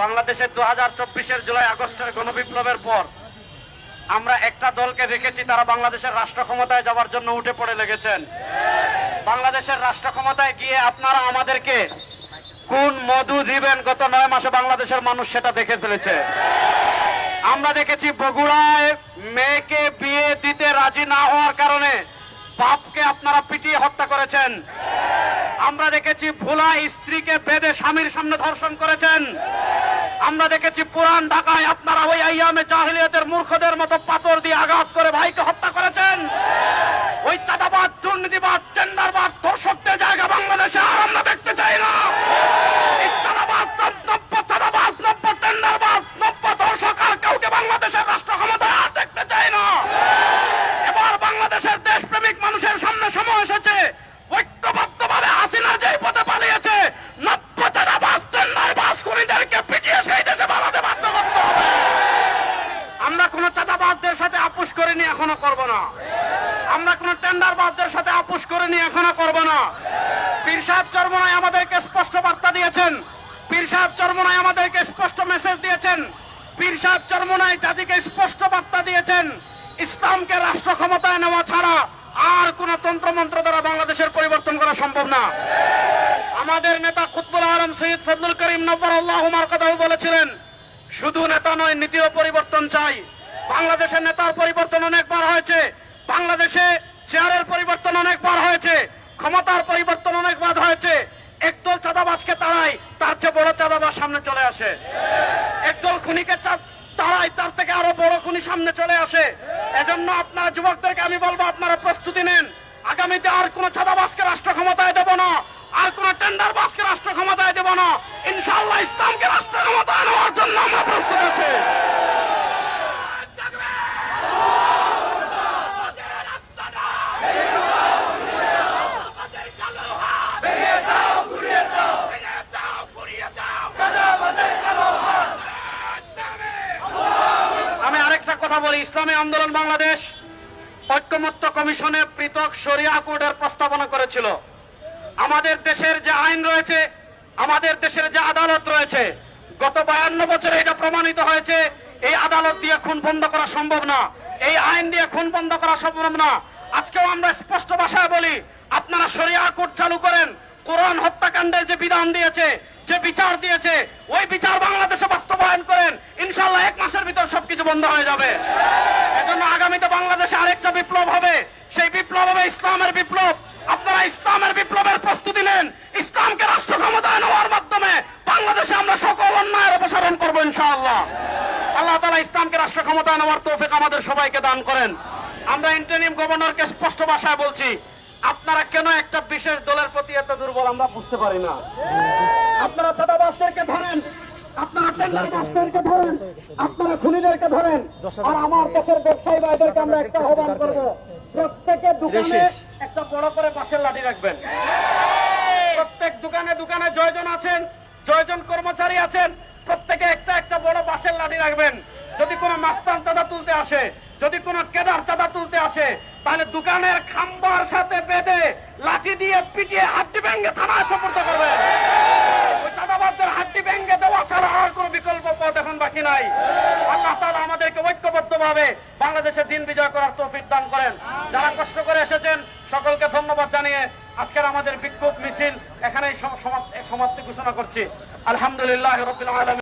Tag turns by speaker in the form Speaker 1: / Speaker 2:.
Speaker 1: বাংলাদেশের 2024-এর জুলাই আগস্টের গণবিপ্লবের পর আমরা একটা দলকে দেখেছি, তারা বাংলাদেশের রাষ্ট্র ক্ষমতায় যাওয়ার জন্য উঠে পড়ে লেগেছেন। বাংলাদেশের রাষ্ট্র ক্ষমতায় গিয়ে আপনারা আমাদেরকে কোন মধু দিবেন গত 9 মাসে বাংলাদেশের মানুষ সেটা দেখে ফেলেছে। আমরা দেখেছি বগুড়ায় মেয়েকে বিয়ে দিতে রাজি না হওয়ার কারণে বাপকে আপনারা পিটিয়ে হত্যা করেছেন। আমরা দেখেছি ভোলা স্ত্রীকে বেঁধে স্বামীর সামনে ধর্ষণ করেছেন। আমরা দেখেছি পুরান ঢাকায় আপনারা ওই আইয়ামে জাহিলিয়াতের মূর্খদের মতো পাথর দিয়ে আঘাত করে ভাইকে হত্যা করেছেন। ওই চাঁদাবাদ, দুর্নীতিবাদ, টেন্ডারবাদ, ধর্ষকদের জায়গা বাংলাদেশে আর আমরা দেখতে চাই না। এই চাঁদাবাদ, চাঁদাবাদ, টেন্ডারবাদ, ধর্ষক আর কাউকে বাংলাদেশের রাষ্ট্র ক্ষমতায় আর দেখতে চাই না। এবার বাংলাদেশের দেশপ্রেমিক মানুষের সামনে সময় এসেছে ঐক্যবদ্ধভাবে হাসিনা যেই পথে পালিয়েছে, নব্য চাঁদাবাজ, টেন্ডারবাজ খুনিদেরকে পিটিয়ে সেই দেশে বাড়াতে বাধ্য করতে হবে। আমরা কোন চাঁদাবাজদের সাথে আপোষ করিনি, এখনো করব না। আমরা কোন টেন্ডারবাজদের সাথে আপোষ করিনি, এখনো করব না। পীর সাহেব চরমনাই আমাদেরকে স্পষ্ট বার্তা দিয়েছেন। পীর সাহেব চরমনাই আমাদেরকে স্পষ্ট মেসেজ দিয়েছেন। পীর সাহেব চরমনাই জাতিকে স্পষ্ট বার্তা দিয়েছেন, ইসলামকে রাষ্ট্র ক্ষমতায় নেওয়া ছাড়া আর কোন তন্ত্রমন্ত্র দ্বারা বাংলাদেশের পরিবর্তন করা সম্ভব না। আমাদের নেতা কুতুবুল আলম সৈয়দ ফজলুল করিম নব্বরাল্লাহু মারকাদাহু বলেছিলেন, শুধু নেতা নয়, নীতিও পরিবর্তন চাই। বাংলাদেশের নেতার পরিবর্তন অনেকবার হয়েছে, বাংলাদেশে চেয়ারের পরিবর্তন অনেকবার হয়েছে, ক্ষমতার পরিবর্তন অনেকবার হয়েছে। একদল চাঁদাবাজকে তাড়াই, তার চেয়ে বড় চাঁদাবাজ সামনে চলে আসে। একদল খুনিকে তাড়াই, তার থেকে আরো বড় খুনি সামনে চলে আসে। এজন্য আপনারা যুবকদেরকে আমি বলবো, আপনারা প্রস্তুতি নেন। আগামীতে আর কোন চাঁদাবাজকে রাষ্ট্র ক্ষমতায় দেব না, আর কোন টেন্ডারবাজকে রাষ্ট্র ক্ষমতায় দেব না। ইনশাআল্লাহ ইসলামকে রাষ্ট্র ক্ষমতায় নেওয়ার জন্য আমরা প্রস্তুত আছি। আমি আরেকটা কথা বলি, ইসলামী আন্দোলন বাংলাদেশ ঐক্যমত্য কমিশনে পৃথক শরিয়া কোডের প্রস্তাবনা করেছিল। আমাদের দেশের যে আইন রয়েছে, আমাদের দেশের যে আদালত রয়েছে, গত 52 বছরে এটা প্রমাণিত হয়েছে, এই আদালত দিয়ে খুন বন্ধ করা সম্ভব না, এই আইন দিয়ে খুন বন্ধ করা সম্ভব না। আজকেও আমরা স্পষ্ট ভাষায় বলি, আপনারা শরিয়া কোড চালু করেন। কোরআন হত্যাকাণ্ডের যে বিধান দিয়েছে, যে বিচার দিয়েছে, ওই বিচার বাংলাদেশে বাস্তবায়ন করেন। ইনশাআল্লাহ 1 মাসের ভিতর সবকিছু বন্ধ হয়ে যাবে। এজন্য আগামীতে বাংলাদেশে আরেকটা বিপ্লব হবে, সেই বিপ্লব হবে ইসলামের বিপ্লব। আপনারা ইসলামের বিপ্লবের প্রস্তুতি নেন। ইসলামকে রাষ্ট্র ক্ষমতায় নেওয়ার মাধ্যমে বাংলাদেশে আমরা সকল অন্যায়ের অপসারণ করবো ইনশাআল্লাহ। আল্লাহ তাআলা ইসলামকে রাষ্ট্র ক্ষমতায় নেওয়ার তৌফিক আমাদের সবাইকে দান করেন। আমরা ইন্টারিম গভর্নরকে স্পষ্ট ভাষায় বলছি, আপনারা কেন একটা বিশেষ দলের প্রতি এত দুর্বল আমরা বুঝতে পারি না। আপনারা চাঁদাবাজদেরকে ধরেন, আপনারা টেন্ডারবাজদেরকে ধরেন, আপনারা খুনিদেরকে ধরেন, আর আমার দেশের ব্যবসায়ী ভাইদেরকে আমরা একটা আহ্বান করবো, প্রত্যেকে দোকানে একটা বড় করে বাঁশের লাঠি রাখবেন। প্রত্যেক দোকানে দোকানে জয়জন আছেন, জয়জন কর্মচারী আছেন, প্রত্যেকে একটা একটা বড় বাঁশের লাঠি রাখবেন। যদি কোনো মাস্তান চাঁদা তুলতে আসে, যদি কোনো কেদার চাঁদা তুলতে আসে, তাহলে দোকানের খাম্বার সাথে বেঁধে লাঠি দিয়ে পিটিয়ে হাড্ডি ভেঙে থানায় সোপর্দ করবেন। ওই চাঁদাবাজদের হাড্ডি ভেঙে দেওয়া ছাড়া আর কোনো বিকল্প পথ এখন বাকি নাই। আল্লাহ তাআলা আমাদেরকে ঐক্যবদ্ধভাবে বাংলাদেশের দিন বিজয় করার তৌফিক দান করেন। যারা কষ্ট করে এসেছেন সকলকে ধন্যবাদ জানিয়ে আজকের আমাদের বিক্ষোভ মিছিল এখানেই সমাপ্তি ঘোষণা করছি। আলহামদুলিল্লাহ রাব্বিল আলামিন।